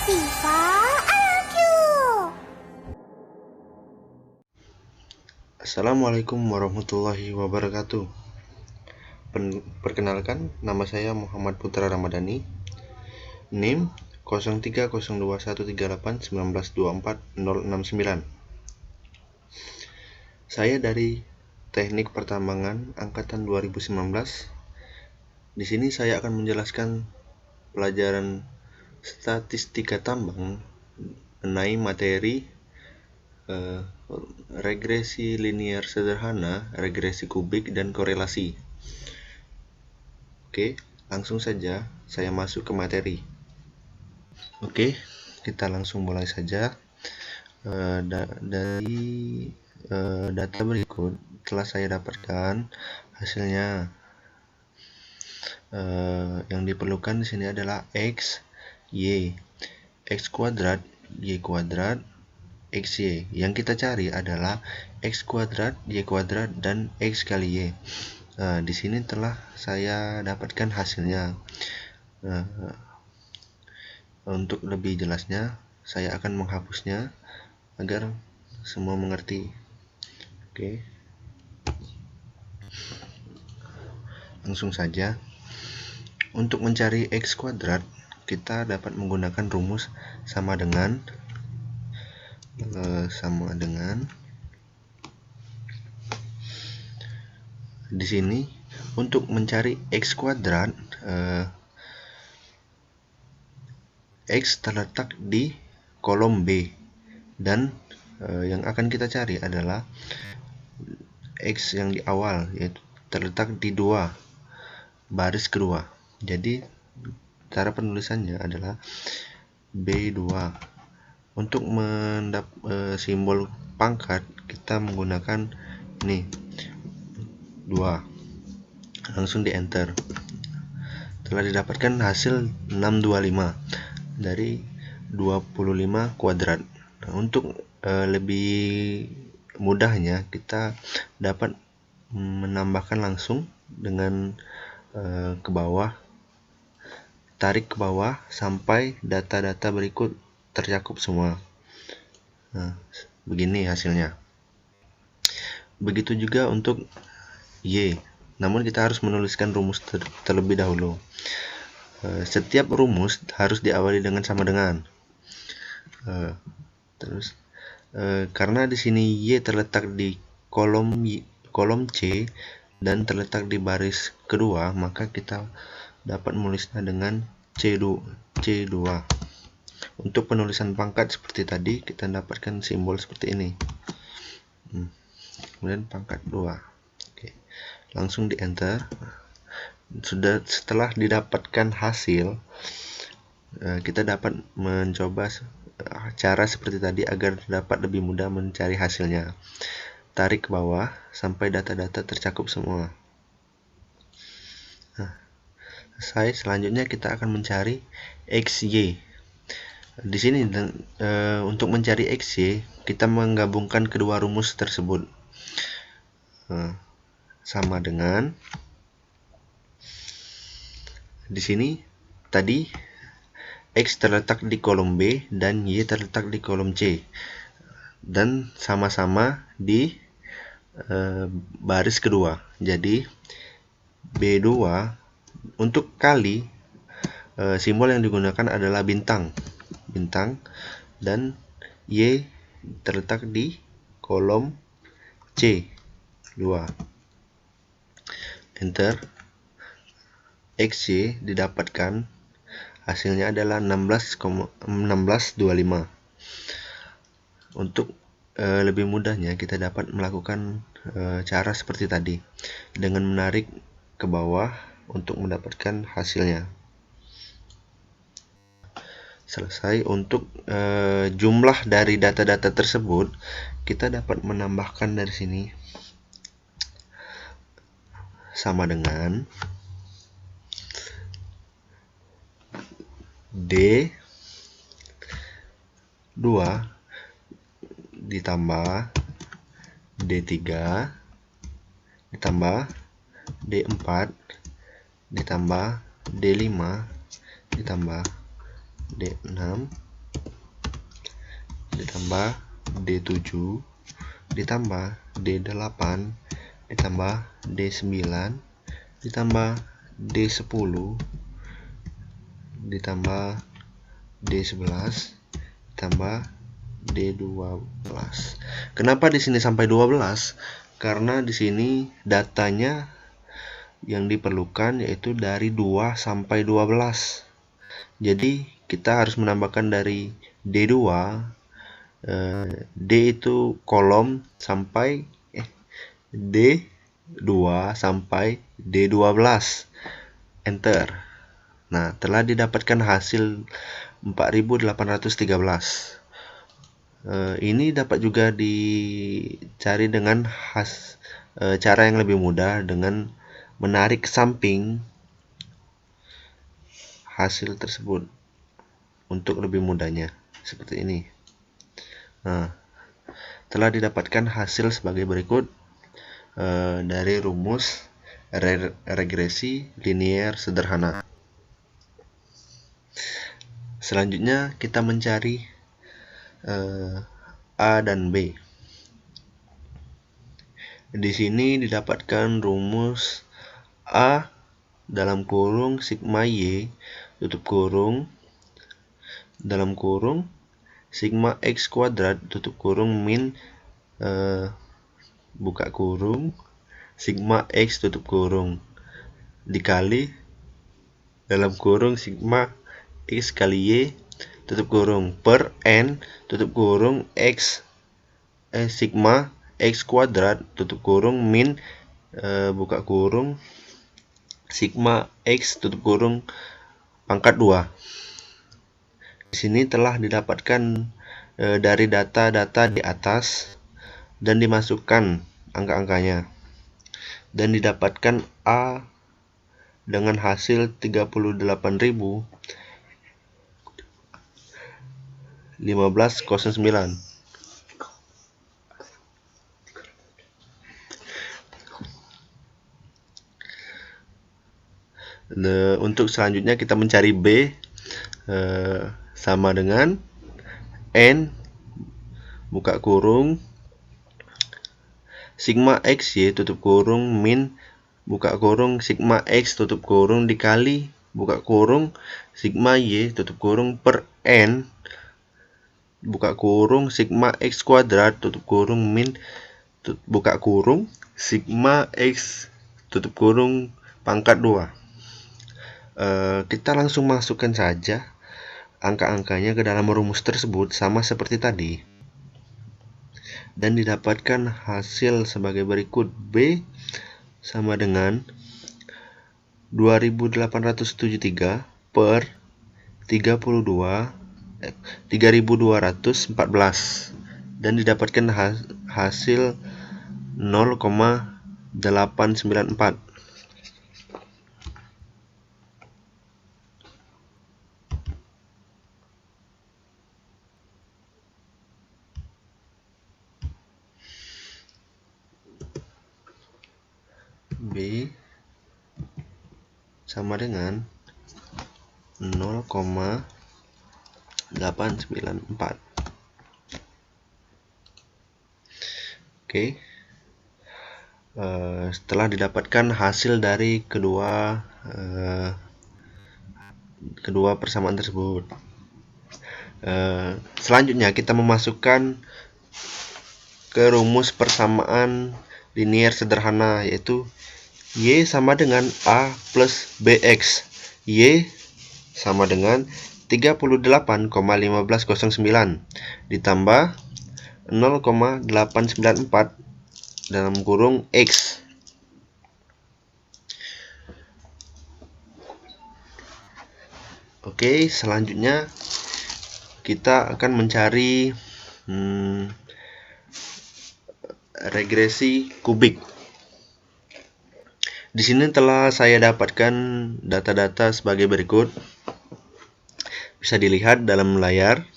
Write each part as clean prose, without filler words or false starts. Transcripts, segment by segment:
Viva IQ. Assalamualaikum warahmatullahi wabarakatuh. Perkenalkan, nama saya Muhammad Putra Ramadhani. NIM 030213813819240069. Saya dari Teknik Pertambangan angkatan 2019. Di sini saya akan menjelaskan pelajaran statistika tambang mengenai materi regresi linear sederhana, regresi kubik, dan korelasi. Oke, langsung saja saya masuk ke materi. Oke, kita langsung mulai saja. Dari data berikut telah saya dapatkan hasilnya. Yang diperlukan di sini adalah x, y, x kuadrat, y kuadrat, xy. Yang kita cari adalah x kuadrat, y kuadrat, dan x kali y. Di sini telah saya dapatkan hasilnya. Untuk lebih jelasnya, saya akan menghapusnya agar semua mengerti. Oke, langsung saja. Untuk mencari x kuadrat, kita dapat menggunakan rumus sama dengan di sini untuk mencari x kuadrat, x terletak di kolom B, dan yang akan kita cari adalah x yang di awal, yaitu terletak di 2 baris kedua. Jadi cara penulisannya adalah B2. Untuk simbol pangkat kita menggunakan ini 2. Langsung di enter. Telah didapatkan hasil 625 dari 25 kuadrat. Untuk lebih mudahnya kita dapat menambahkan langsung dengan ke bawah, tarik ke bawah sampai data-data berikut tercakup semua. Begini hasilnya. Begitu juga untuk y, namun kita harus menuliskan rumus terlebih dahulu. Setiap rumus harus diawali dengan sama dengan. Karena di sini y terletak di kolom C dan terletak di baris kedua, maka kita dapat menulisnya dengan C2. Untuk penulisan pangkat seperti tadi, kita dapatkan simbol seperti ini. Kemudian pangkat 2. Oke, langsung di enter. Setelah didapatkan hasil, kita dapat mencoba cara seperti tadi agar dapat lebih mudah mencari hasilnya. Tarik ke bawah sampai data-data tercakup semua. Selanjutnya kita akan mencari xy. Di sini untuk mencari xy, kita menggabungkan kedua rumus tersebut. Sama dengan di sini tadi x terletak di kolom B dan y terletak di kolom C, dan sama-sama di baris kedua. Jadi B2 untuk kali, simbol yang digunakan adalah bintang, dan y terletak di kolom C 2. Enter. xy didapatkan hasilnya adalah 1625. Untuk lebih mudahnya kita dapat melakukan cara seperti tadi dengan menarik ke bawah untuk mendapatkan hasilnya. Selesai. Untuk jumlah dari data-data tersebut, kita dapat menambahkan dari sini sama dengan D2 ditambah D3 ditambah D4 ditambah D5 ditambah D6 ditambah D7 ditambah D8 ditambah D9 ditambah D10 ditambah D11 ditambah D12. Kenapa di sini sampai 12? Karena di sini datanya yang diperlukan yaitu dari 2 sampai 12. Jadi kita harus menambahkan dari D2, D itu kolom sampai D2 sampai D12. Enter. Nah, telah didapatkan hasil 4813. Ini dapat juga dicari dengan cara yang lebih mudah dengan menarik ke samping hasil tersebut untuk lebih mudahnya seperti ini. Nah, telah didapatkan hasil sebagai berikut dari rumus regresi linier sederhana. Selanjutnya kita mencari A dan B. Di sini didapatkan rumus A dalam kurung sigma Y tutup kurung dalam kurung sigma X kuadrat tutup kurung min buka kurung sigma X tutup kurung dikali dalam kurung sigma X kali Y tutup kurung per N tutup kurung X sigma X kuadrat tutup kurung min buka kurung sigma X tutup kurung pangkat 2. Di sini telah didapatkan dari data-data di atas dan dimasukkan angka-angkanya dan didapatkan A dengan hasil 38.1509. Untuk selanjutnya kita mencari B, sama dengan N buka kurung sigma X Y tutup kurung min buka kurung sigma X tutup kurung dikali buka kurung sigma Y tutup kurung per N buka kurung sigma X kuadrat tutup kurung min buka kurung sigma X tutup kurung pangkat 2. Kita langsung masukkan saja angka-angkanya ke dalam rumus tersebut sama seperti tadi dan didapatkan hasil sebagai berikut. B sama dengan 2873 per 3214 dan didapatkan hasil 0,894. B sama dengan 0,894. Oke. Setelah didapatkan hasil dari kedua persamaan tersebut, selanjutnya kita memasukkan ke rumus persamaan linier sederhana, yaitu Y sama dengan A plus BX. Y sama dengan 38,1509 ditambah 0,894 dalam kurung X. Oke, selanjutnya kita akan mencari regresi kubik. Di sini telah saya dapatkan data-data sebagai berikut. Bisa dilihat dalam layar.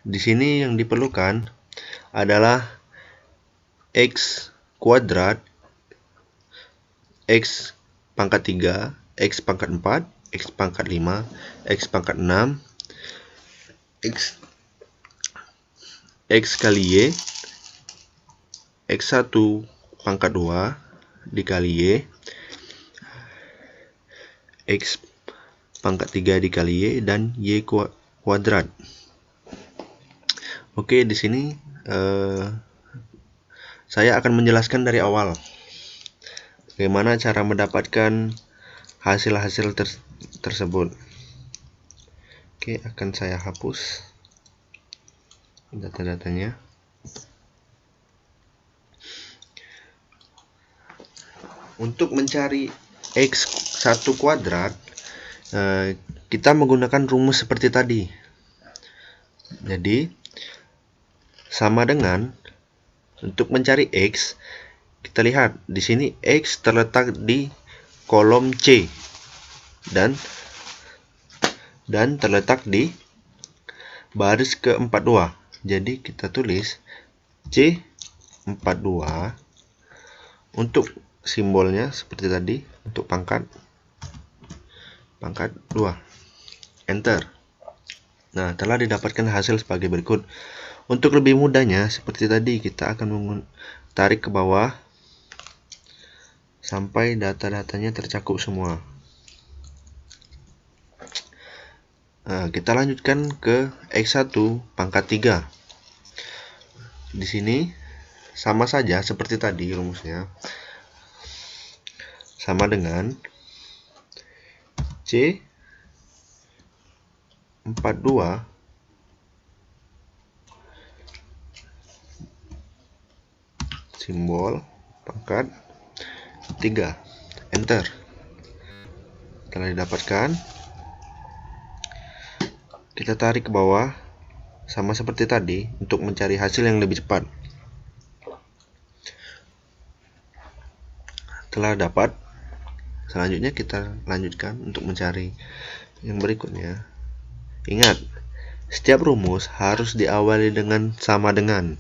Di sini yang diperlukan adalah X kuadrat, X pangkat 3, X pangkat 4, X pangkat 5, X pangkat 6, X kali Y, X1 pangkat 2 dikali Y, X pangkat 3 dikali Y, dan Y kuadrat. Oke, di sini saya akan menjelaskan dari awal bagaimana cara mendapatkan hasil-hasil tersebut. Oke, akan saya hapus data-datanya. Untuk mencari X1 kuadrat, kita menggunakan rumus seperti tadi. Jadi, sama dengan untuk mencari X, kita lihat di sini X terletak di kolom C dan terletak di baris ke-42. Jadi kita tulis C42 untuk simbolnya seperti tadi, untuk pangkat 2. Enter. Nah, telah didapatkan hasil sebagai berikut. Untuk lebih mudahnya, seperti tadi, kita akan tarik ke bawah sampai data-datanya tercakup semua. Nah, kita lanjutkan ke X1 pangkat 3. Di sini sama saja seperti tadi rumusnya. Sama dengan C42 simbol pangkat 3. Enter. Telah didapatkan. Kita tarik ke bawah sama seperti tadi untuk mencari hasil yang lebih cepat. Telah dapat. Selanjutnya kita lanjutkan untuk mencari yang berikutnya. Ingat, setiap rumus harus diawali dengan sama dengan.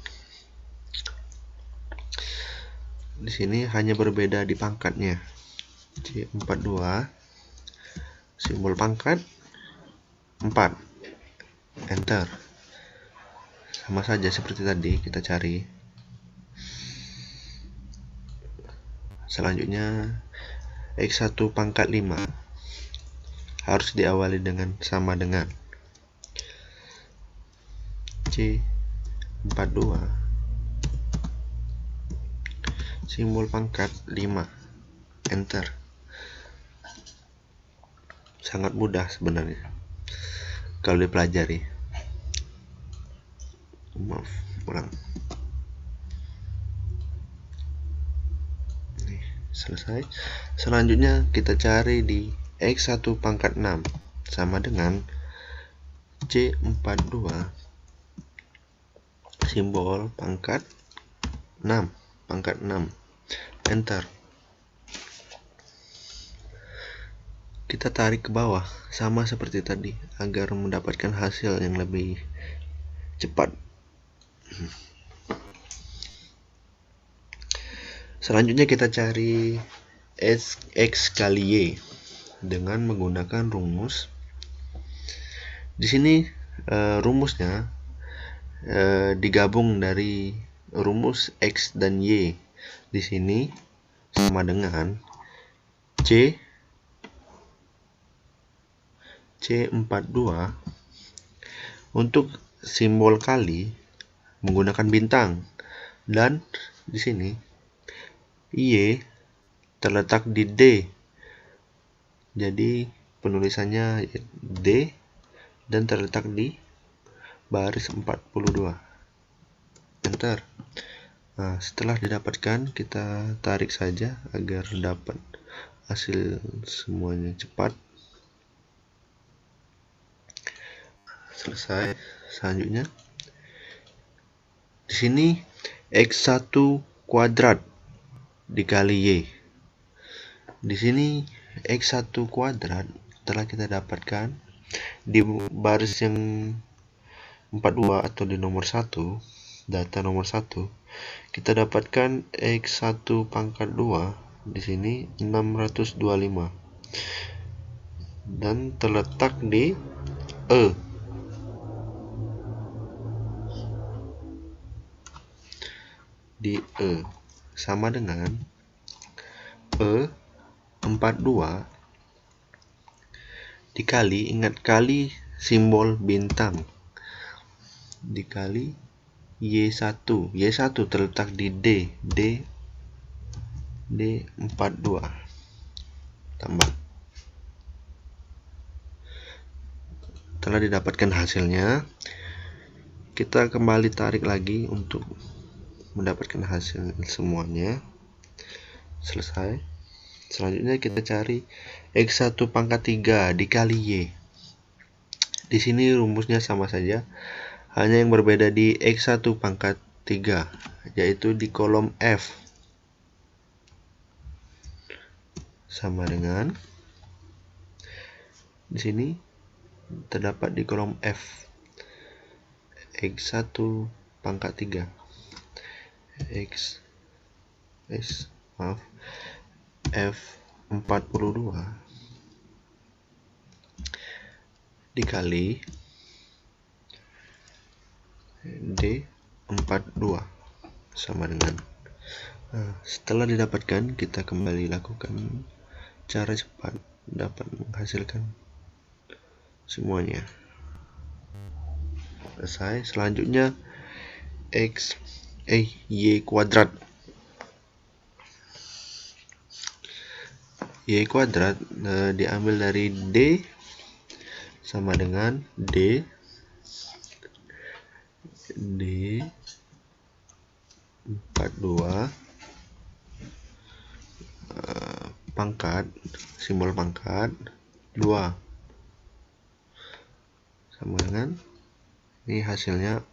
Di sini hanya berbeda di pangkatnya. C42 simbol pangkat 4. Enter. Sama saja seperti tadi, kita cari. Selanjutnya X1 pangkat 5 harus diawali dengan sama dengan. C42 simbol pangkat 5. Enter. Sangat mudah sebenarnya kalau dipelajari. Maaf, ulang. Nih, selesai. Selanjutnya kita cari di X1 pangkat 6 sama dengan C42 simbol pangkat 6. Enter. Kita tarik ke bawah sama seperti tadi agar mendapatkan hasil yang lebih cepat. Selanjutnya kita cari X kali Y dengan menggunakan rumus. Di sini rumusnya digabung dari rumus X dan Y. Di sini sama dengan C42 untuk simbol kali menggunakan bintang, dan di sini Y terletak di D. Jadi penulisannya D dan terletak di baris 42. Enter. Nah, setelah didapatkan, kita tarik saja agar dapat hasil semuanya cepat. Selesai. Selanjutnya di sini X1 kuadrat dikali Y. Di sini X1 kuadrat telah kita dapatkan di baris yang 42 atau di nomor 1, data nomor 1. Kita dapatkan X1 pangkat 2 di sini 625 dan terletak di E. di E sama dengan E 42 dikali, ingat kali simbol bintang, dikali Y1. Y1 terletak di D 42 tambah. Telah didapatkan hasilnya, kita kembali tarik lagi untuk mendapatkan hasil semuanya. Selesai. Selanjutnya kita cari X1 pangkat 3 dikali Y. Di sini rumusnya sama saja, hanya yang berbeda di X1 pangkat 3, yaitu di kolom F. Sama dengan di sini terdapat di kolom F X1 pangkat 3 F42 dikali D42 sama dengan. Setelah didapatkan, kita kembali lakukan cara cepat dapat menghasilkan semuanya. Selesai. Selanjutnya Y kuadrat. Y kuadrat diambil dari D sama dengan D 42 pangkat, simbol pangkat 2 sama dengan ini hasilnya.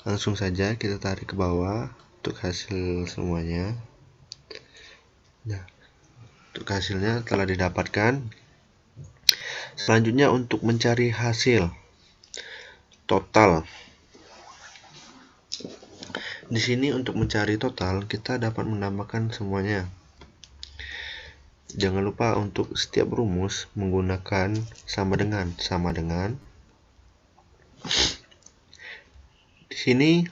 Langsung saja kita tarik ke bawah untuk hasil semuanya. Nah, untuk hasilnya telah didapatkan. Selanjutnya untuk mencari hasil total. Di sini untuk mencari total kita dapat menambahkan semuanya. Jangan lupa untuk setiap rumus menggunakan sama dengan. Di sini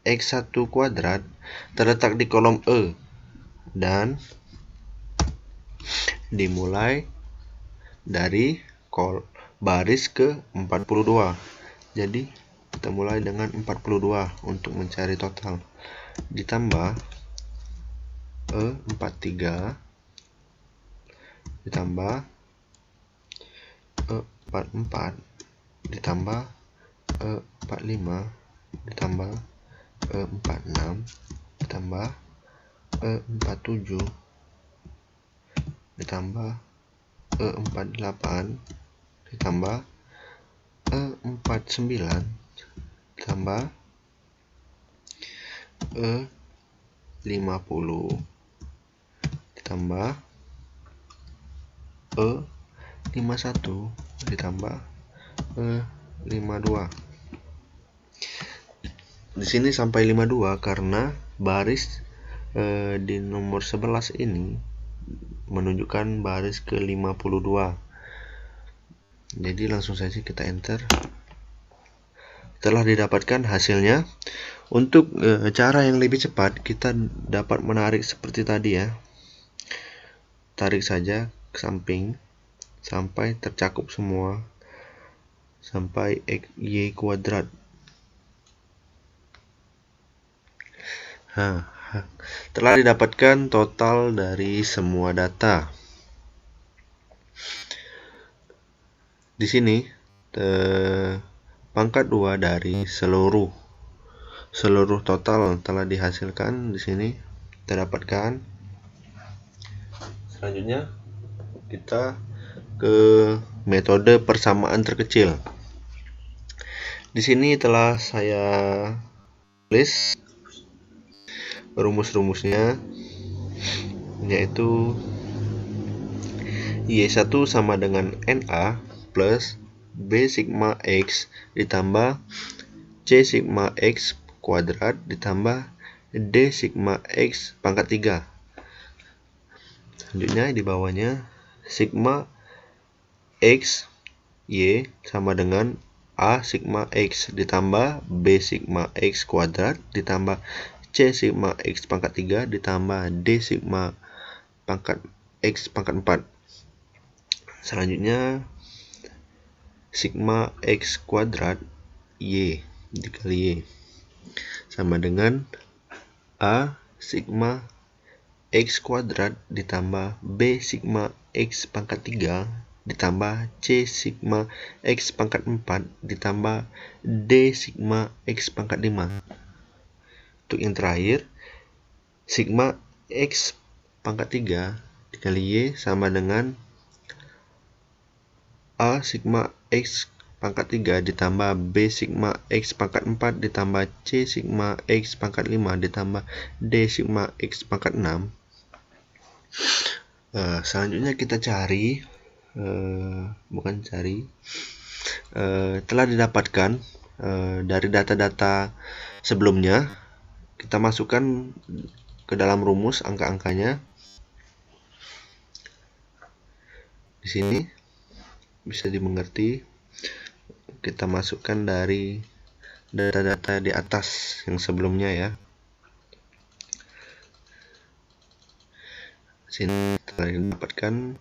X1 kuadrat terletak di kolom E dan dimulai dari baris ke 42. Jadi kita mulai dengan 42 untuk mencari total. Ditambah E43 ditambah E44 ditambah E45 ditambah E46 ditambah E47 ditambah E48 ditambah E49 ditambah E50 ditambah E51 ditambah E52. Di sini sampai 52 karena baris di nomor 11 ini menunjukkan baris ke 52. Jadi langsung saja kita enter. Telah didapatkan hasilnya. Untuk cara yang lebih cepat, kita dapat menarik seperti tadi ya. Tarik saja ke samping sampai tercakup semua, sampai Y kuadrat. Telah didapatkan total dari semua data. Di sini pangkat 2 dari seluruh total telah dihasilkan. Di sini terdapatkan. Selanjutnya kita ke metode persamaan terkecil. Di sini telah saya tulis rumus-rumusnya, yaitu Y1 sama dengan NA plus B sigma X ditambah C sigma X kuadrat ditambah D sigma X pangkat 3. Selanjutnya di bawahnya sigma X Y sama dengan A sigma X ditambah B sigma X kuadrat ditambah C sigma X pangkat 3 ditambah D sigma pangkat X pangkat 4. Selanjutnya sigma X kuadrat Y dikali Y sama dengan A sigma X kuadrat ditambah B sigma X pangkat 3 ditambah C sigma X pangkat 4 ditambah D sigma X pangkat 5. Untuk yang terakhir, sigma X pangkat 3 dikali Y sama dengan A sigma X pangkat 3 ditambah B sigma X pangkat 4 ditambah C sigma X pangkat 5 ditambah D sigma X pangkat 6. Selanjutnya kita cari telah didapatkan dari data-data sebelumnya, kita masukkan ke dalam rumus angka-angkanya. Di sini bisa dimengerti, kita masukkan dari data-data di atas yang sebelumnya ya. Sini telah didapatkan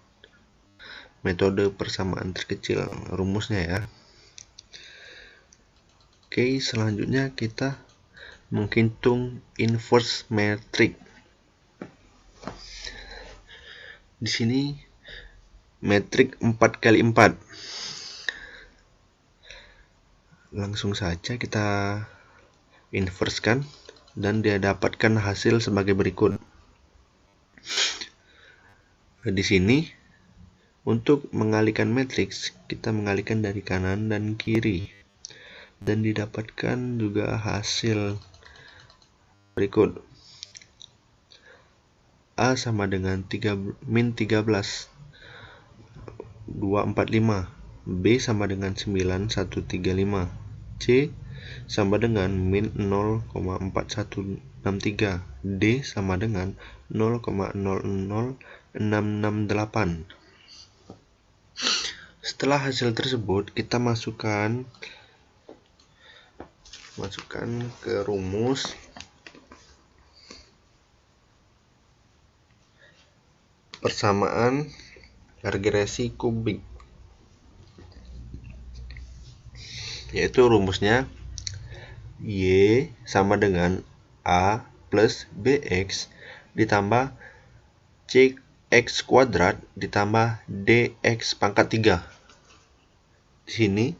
metode persamaan terkecil rumusnya ya. Oke, selanjutnya kita menghitung inverse metrik. Di sini metrik 4x4. Langsung saja kita inversekan dan dia dapatkan hasil sebagai berikut. Di sini untuk mengalihkan matriks, kita mengalihkan dari kanan dan kiri dan didapatkan juga hasil berikut. A sama dengan min 13 245, B sama dengan 9135, C sama dengan min 0,4163, D sama dengan 0,00668. Setelah hasil tersebut kita masukkan ke rumus persamaan regresi kubik, yaitu rumusnya Y sama dengan A plus BX ditambah CX kuadrat ditambah DX pangkat 3. Di sini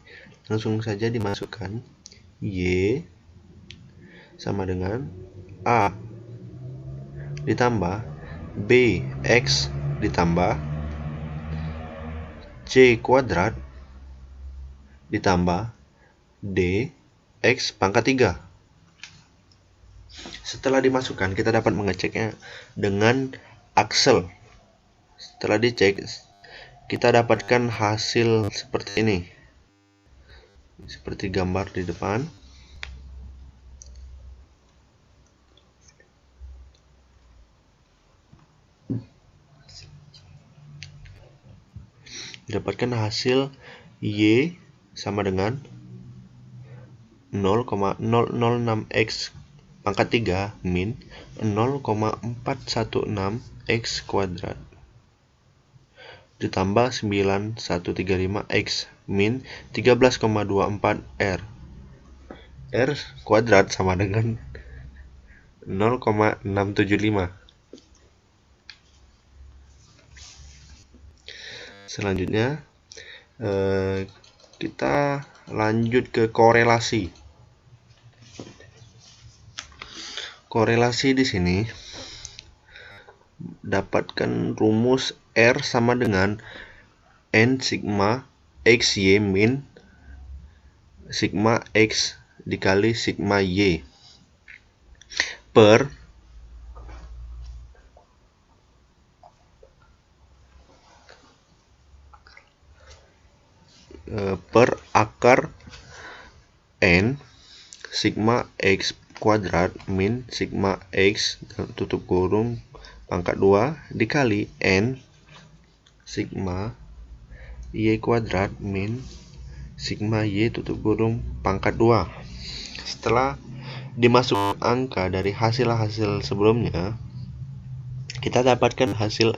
langsung saja dimasukkan Y sama dengan A ditambah BX ditambah C kuadrat ditambah DX pangkat 3. Setelah dimasukkan, kita dapat mengeceknya dengan Excel. Setelah dicek, kita dapatkan hasil seperti ini, seperti gambar di depan. Dapatkan hasil Y sama dengan 0,006x pangkat 3 min 0,416x kuadrat ditambah 9135x min 13,24 R. R kuadrat sama dengan 0,675. Selanjutnya kita lanjut ke korelasi. Korelasi di sini dapatkan rumus R sama dengan N sigma XY min sigma X dikali sigma Y per akar N sigma X kuadrat min sigma X tutup kurung pangkat 2 dikali N sigma Y kuadrat min sigma Y tutup kurung pangkat 2. Setelah dimasukkan angka dari hasil-hasil sebelumnya, kita dapatkan hasil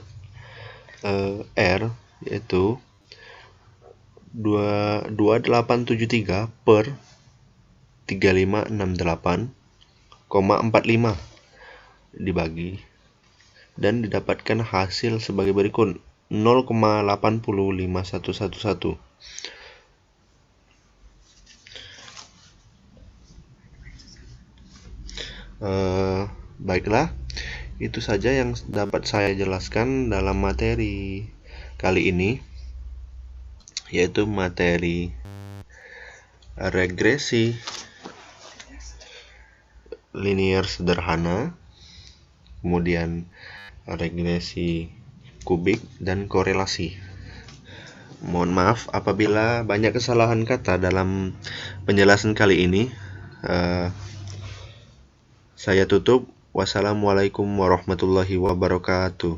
R, yaitu 2873 per 3568,45 dibagi, dan didapatkan hasil sebagai berikut: 0,85111. Baiklah, itu saja yang dapat saya jelaskan dalam materi kali ini, yaitu materi regresi linear sederhana, kemudian regresi kubik, dan korelasi. Mohon maaf apabila banyak kesalahan kata dalam penjelasan kali ini. Saya tutup. Wassalamualaikum warahmatullahi wabarakatuh.